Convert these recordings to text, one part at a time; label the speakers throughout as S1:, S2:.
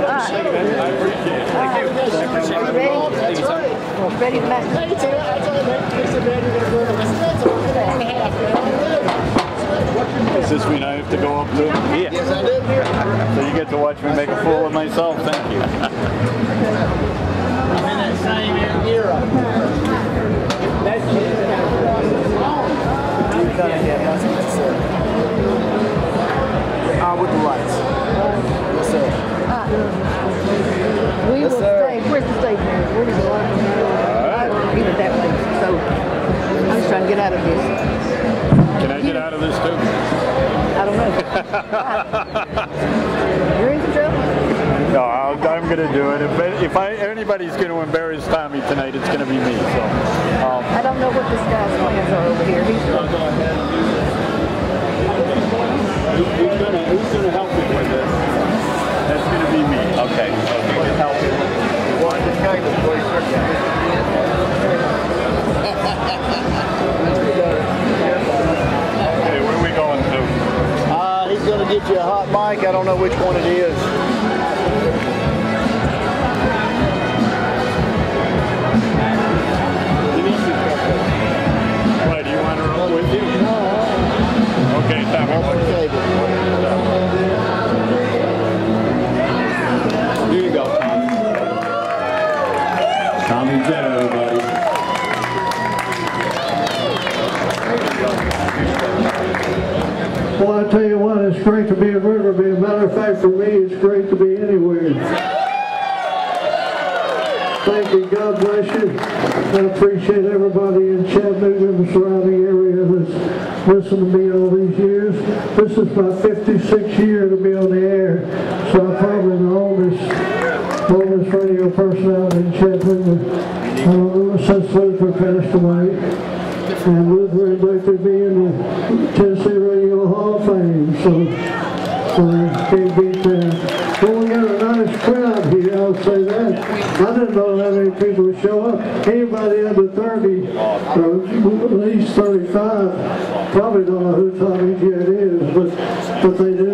S1: I appreciate it. Thank you.
S2: Ready to match?
S1: Does this mean I have to go up too?
S3: Yeah.
S4: Yes, I do.
S1: So you get to watch me make a fool of myself. Thank you.
S4: I'm in that same era.
S5: With the lights. Yes, sir.
S2: We will stay. Where's the station? Where does the light go? Either that way. So I'm just trying to get out of this.
S1: Can I get out of this too?
S2: I don't know. You're in control?
S1: No, I'm going to do it. If anybody's going to embarrass Tommy tonight, it's going to be me. So
S2: I don't know what this guy's plans are over here. He's
S1: I'll go ahead and do that. Who's going to help me with this? That's going to be me. Okay. Okay. Help me.
S4: Well, this guy can play
S1: Okay, where are we going to?
S4: He's going to get you a hot mic. I don't know which one it is.
S1: Why, do you want her up with you?
S4: No.
S1: Okay, Tommy. Here you go, Tommy. Tommy Jett, everybody.
S6: Well, I tell you what, it's great to be in Riverbend. Matter of fact, for me, it's great to be anywhere. Thank you. God bless you. I appreciate everybody in Chattanooga and the surrounding area that's listened to me all these years. This is my 56th year to be on the air, so I'm probably the oldest radio personality in Chattanooga since Luther passed away. And Luther would like to be in the Tennessee Radio Hall of Fame, so can't beat that. Well, we got a nice crowd here, I'll say that. I didn't know how many people would show up. Anybody under 30, or at least 35, probably don't know who Tommy Jett is, but they do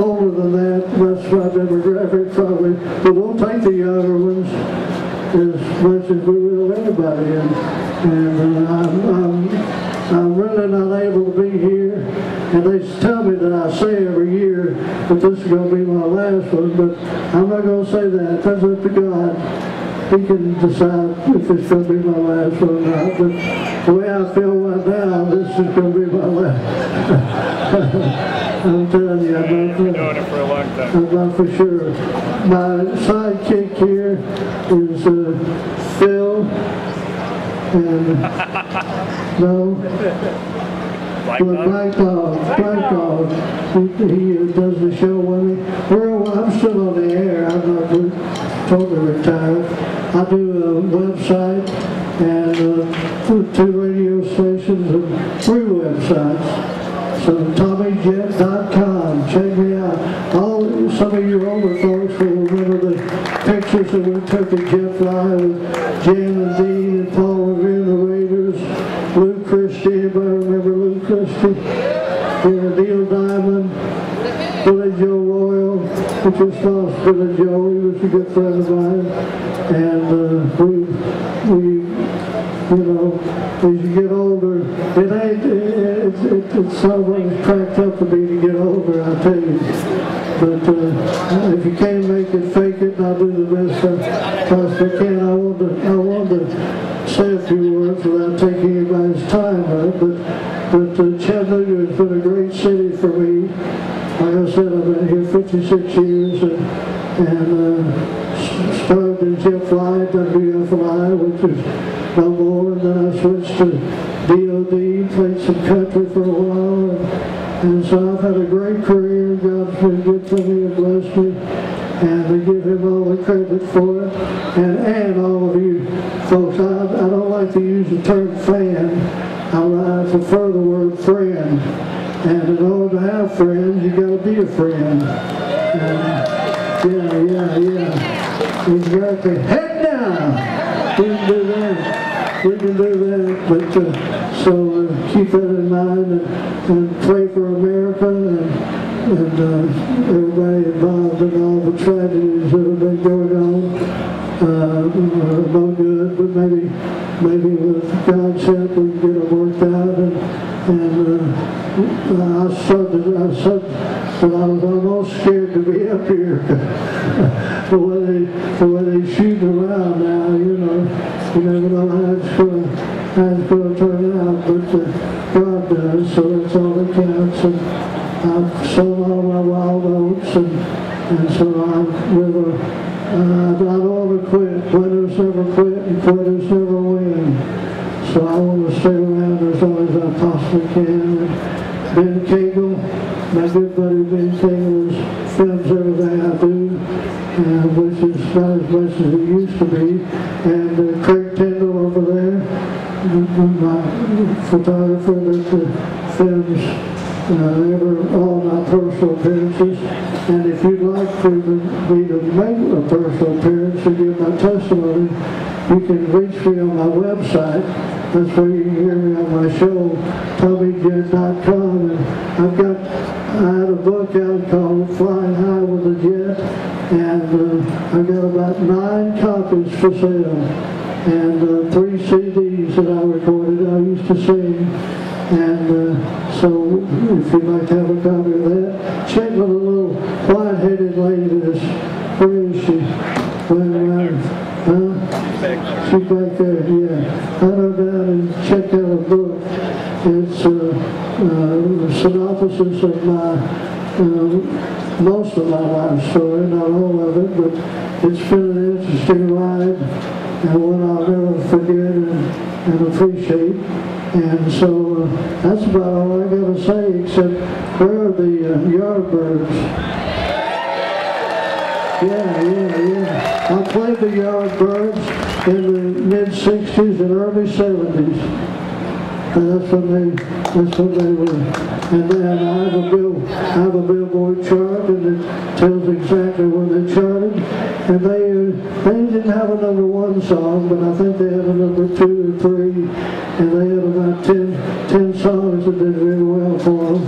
S6: older than that. That's my demographic probably. But we'll take the younger ones as much as we will anybody. And I'm really not able to be here. And they tell me that I say every year that this is going to be my last one, but I'm not going to say that. That's up to God. He can decide if it's going to be my last one or not. But the way I feel right now, this is going to be my last. I'm telling you, I'm not
S1: You've been doing it for a long time.
S6: I'm not for sure. My sidekick here is Phil. And no, Black Dog. He does the show with me. I'm still on the air. I'm not totally retired. I do a website and 2 radio stations and 3 websites. So TommyJett.com. Check me out. Some of you older folks will remember the pictures that we took at Jet Fly with Jan and Dean and Paul Revere, the Raiders, Lou Christie. Anybody remember Lou Christie? Neil Diamond, Billy Joe Royal. We just lost Billy Joe. He was a good friend of mine. And you know, as you get older, it's something cracked up to me to get older, I tell you. But if you can't make it, fake it, and I'll do the best I possibly can. I want to say a few words without taking anybody's time, right? But Chattanooga has been a great city for me. Like I said, I've been here 56 years and started in Jet Fly, WFLI, which is no more, and then I switched to DOD, played some country for a while, and so I've had a great career. God's been good to me and blessed me, and I give him all the credit for it, and all of you folks. I don't like to use the term fan. I prefer the word friend, and in order to have friends, you got to be a friend. Yeah. Exactly. Head down! We can do that. But so keep that in mind and pray for America everybody involved in all the tragedies that have been going on. No good, but maybe with God's help we can get it worked out. And I said that I was almost scared to be up here. the way they shoot around now, you never know how it's going to turn out, but God does, so that's all that counts. And I've sold all my wild oats, and so I don't ever quit. Winners never quit, and quitters never win. So I want to stay around as long as I possibly can. And Ben Cagle, my good buddy Ben Cagle, films everything I do, which is not as much as it used to be. And Craig Tyndall over there, my photographer that films all my personal appearances. And if you'd like for me to make a personal appearance and give my testimony, you can reach me on my website. That's where you can hear me on my show, TommyJett.com. And I had a book out called Flying High with a Jet, and I got about 9 copies for sale, and 3 CDs that I recorded. I used to sing, and so if you'd like to have a copy of that, check with a little white-headed lady that's, where is she? She's back there, yeah. I went down and checked out a book. It's a synopsis of most of my life story, not all of it, but it's been an interesting ride, and one I'll never forget and appreciate. And so that's about all I got to say, except where are the Yardbirds? Yeah. I played the Yardbirds in the mid-60s and early 70s. And that's when they were. And then I have a Billboard chart, and it tells exactly when they charted. And they didn't have a #1 song, but I think they had a #2 or 3. And they had about 10 songs that did really well for them.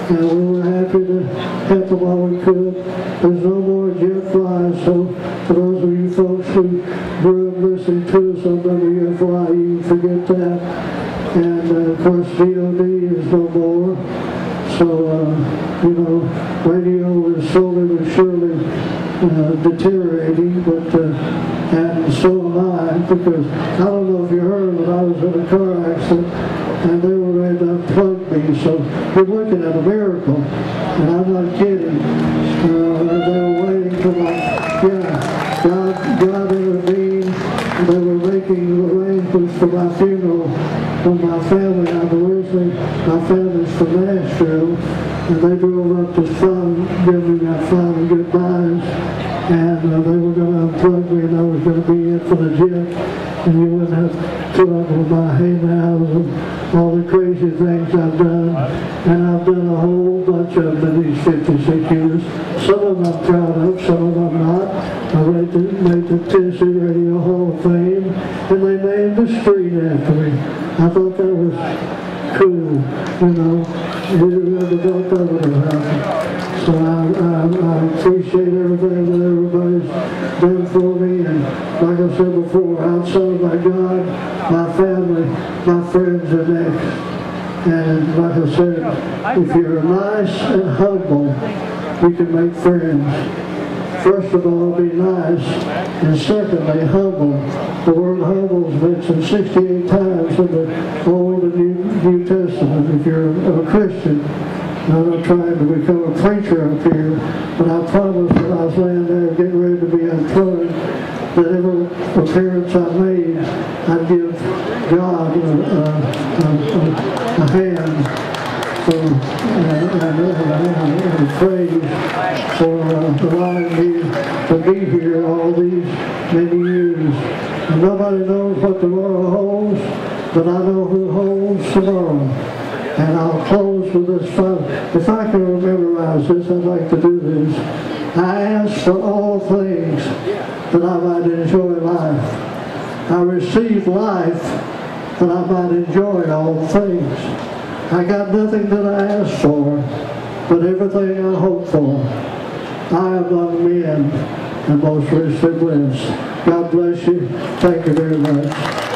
S6: And we were happy to help them all we could. There's no more Jett flies, so for those of you folks who grew up listening to us on WFY, you can forget that. And of course, VOD is no more. So, radio is slowly but surely deteriorating, but and so am I, because I don't know if you heard, but I was in a car accident, and they were ready to unplug me, so we're looking at a miracle, and I'm not kidding. They were waiting for God intervened. They were making arrangements for my funeral for my family. My family's from Nashville, and they drove up to give me my final goodbyes, and they were going to unplug me, and I was going to be in for the Jett, and you wouldn't have trouble with my hay-nows and all the crazy things I've done, and I've done a whole bunch of them in these 56 years. Some of them I'm proud of, some of them I'm not. I made the Tennessee Radio Hall of Fame, and they named the street after me. I thought that was cool, you never thought that would have happened. So I appreciate everything that everybody's done for me, and like I said before, outside of my God, my family, my friends are next. And like I said, if you're nice and humble, you can make friends. First of all, be nice, and secondly, humble. The word humble is mentioned 68 times in the Old and New Testament. If you're a Christian, I'm not trying to become a preacher up here, but I promised when I was laying there getting ready to be unplugged, that every appearance I made, I'd give God a hand and praise for allowing me to be here all these many years. And nobody knows what tomorrow holds, but I know who holds tomorrow. And I'll close with this fun. If I can memorize this, I'd like to do this. I ask for all things that I might enjoy life. I receive life that I might enjoy all things. I got nothing that I ask for, but everything I hope for, I among men am most richly blessed. God bless you. Thank you very much.